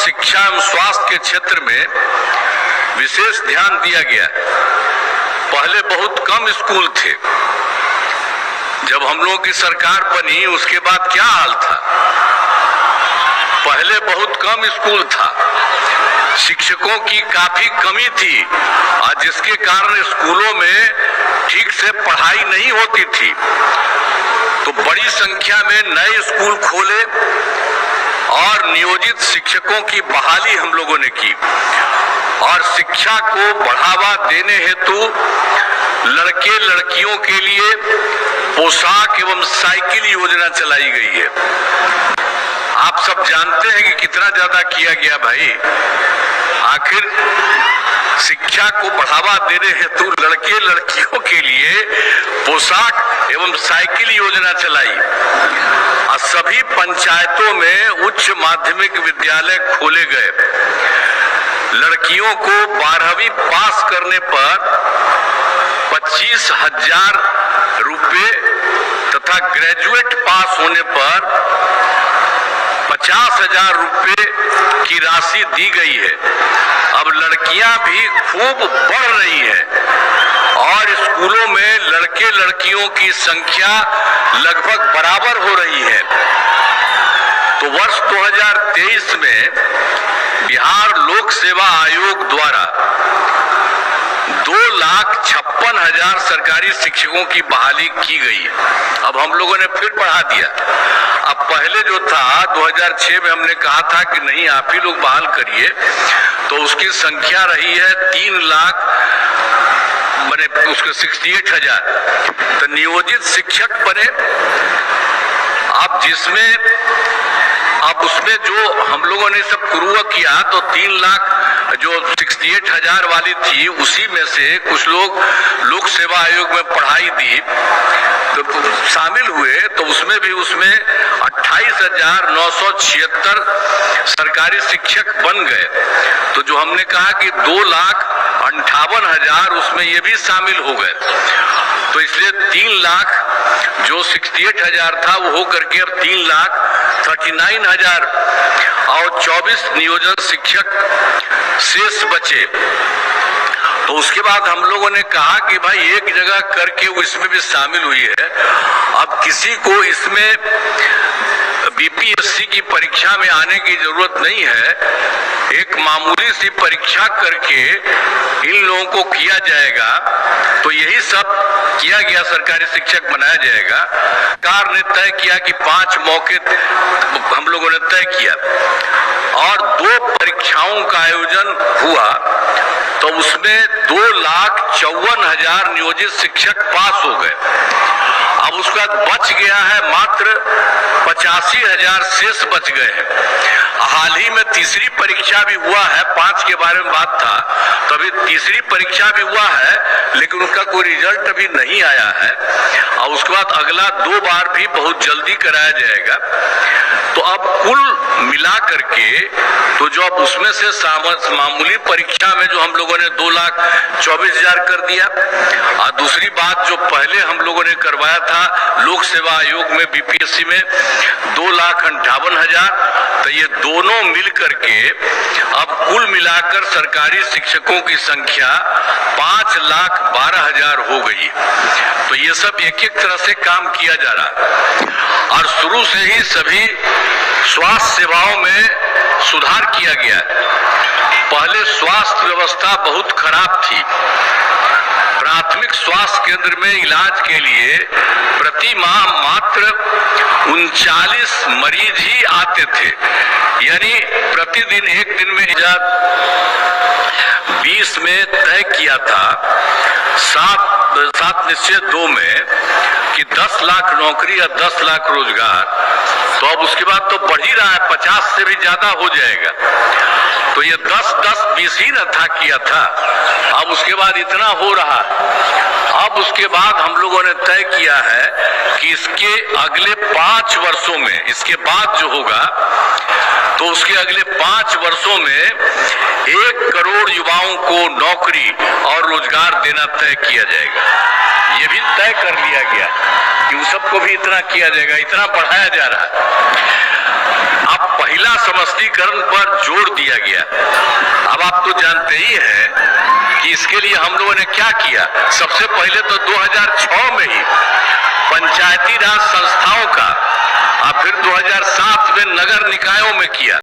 शिक्षा एवं स्वास्थ्य के क्षेत्र में विशेष ध्यान दिया गया। पहले बहुत कम स्कूल थे, जब हम लोगों की सरकार बनी उसके बाद क्या हाल था। पहले बहुत कम स्कूल था, शिक्षकों की काफी कमी थी और जिसके कारण स्कूलों में ठीक से पढ़ाई नहीं होती थी। तो बड़ी संख्या में नए स्कूल खोले और नियोजित शिक्षकों की बहाली हम लोगों ने की और शिक्षा को बढ़ावा देने हेतु लड़के लड़कियों के लिए पोशाक एवं साइकिल योजना चलाई गई है। आप सब जानते हैं कि कितना ज्यादा किया गया भाई। आखिर शिक्षा को बढ़ावा देने हेतु लड़के लड़कियों के लिए पोशाक एवं साइकिल योजना चलाई और सभी पंचायतों में उच्च माध्यमिक विद्यालय खोले गए। लड़कियों को 12वीं पास करने पर 25,000 रुपये तथा ग्रेजुएट पास होने पर 50,000 रुपये की राशि दी गई है। अब लड़कियां भी खूब बढ़ रही हैं और स्कूलों में लड़के लड़कियों की संख्या लगभग बराबर हो रही है। तो वर्ष 2023 में बिहार लोक सेवा आयोग द्वारा 2,56,000 सरकारी शिक्षकों की बहाली की गई है। अब हम लोगों ने फिर बढ़ा दिया। अब पहले जो था 2006 में हमने कहा था कि नहीं आप ही लोग बहाल करिए, तो उसकी संख्या रही है 3 लाख बने, उसके 68,000 तो नियोजित शिक्षक बने। अब जिसमें अब उसमें जो हम लोगों ने सब शुरू किया तो 3 लाख जो 68,000 वाली थी उसी में से कुछ लोग लोक सेवा आयोग में पढ़ाई दी तो शामिल हुए, तो उसमें 28,976 सरकारी शिक्षक बन गए। तो जो हमने कहा कि 2,58,000 उसमें ये भी शामिल हो गए। तो इसलिए 3 लाख जो 68,000 था वो हो करके अब 3,39,000 और 24 नियोजन शिक्षक शेष बचे। तो उसके बाद हम लोगों ने कहा कि भाई एक जगह करके वो इसमें भी शामिल हुई है। अब किसी को इसमें बीपीएससी की परीक्षा में आने की जरूरत नहीं है, एक मामूली सी परीक्षा करके इन लोगों को किया जाएगा। तो यही सब किया गया, सरकारी शिक्षक बनाया जाएगा। सरकार ने तय किया कि 5 मौके हम लोगों ने तय किया और 2 परीक्षाओं का आयोजन हुआ। तो उसमें 2,54,000 नियोजित शिक्षक पास हो गए। अब उसके बाद बच गया है मात्र 85,000 शेष बच गए हैं। हाल ही में तीसरी परीक्षा भी हुआ है, 5 के बारे में बात था, तो अभी तीसरी परीक्षा भी हुआ है लेकिन उसका कोई रिजल्ट अभी नहीं आया है और उसके बाद अगला 2 बार भी बहुत जल्दी कराया जाएगा। तो अब कुल मिला करके तो जो अब उसमें से मामूली परीक्षा में जो हम लोगों ने 2,24,000 कर दिया और दूसरी बात जो पहले हम लोगों ने करवाया था लोक सेवा आयोग में बीपीएससी में 2,58,000, तो ये दोनों मिल करके अब कुल मिलाकर सरकारी शिक्षकों की संख्या 5,12,000 हो गई। तो ये सब एक एक तरह से काम किया जा रहा और शुरू से ही सभी स्वास्थ्य सेवाओं में सुधार किया गया। पहले स्वास्थ्य व्यवस्था बहुत खराब थी। प्राथमिक स्वास्थ्य केंद्र में इलाज के लिए प्रति माह मात्र 39 मरीज ही आते थे, यानी प्रतिदिन एक दिन में 2020 में तय किया था 7/2 में कि 10 लाख नौकरी या 10 लाख रोजगार। तो अब उसके बाद तो बढ़ ही रहा है, 50 से भी ज्यादा हो जाएगा। तो ये 10-10-20 ही न था किया था, अब उसके बाद इतना हो रहा। अब उसके बाद हम लोगों ने तय किया है कि इसके अगले 5 वर्षों में, इसके बाद जो होगा तो उसके अगले 5 वर्षों में 1 करोड़ युवाओं को नौकरी और रोजगार देना तय किया जाएगा। ये भी तय कर लिया गया कि उस सबको भी इतना किया जाएगा, इतना बढ़ाया जा रहा है। अब पहला समष्टीकरण पर जोर दिया गया। अब आप तो जानते ही हैं कि इसके लिए हम लोगों ने क्या किया। सबसे पहले तो 2006 में ही पंचायती राज संस्थाओं का और फिर 2007 में नगर निकायों में किया।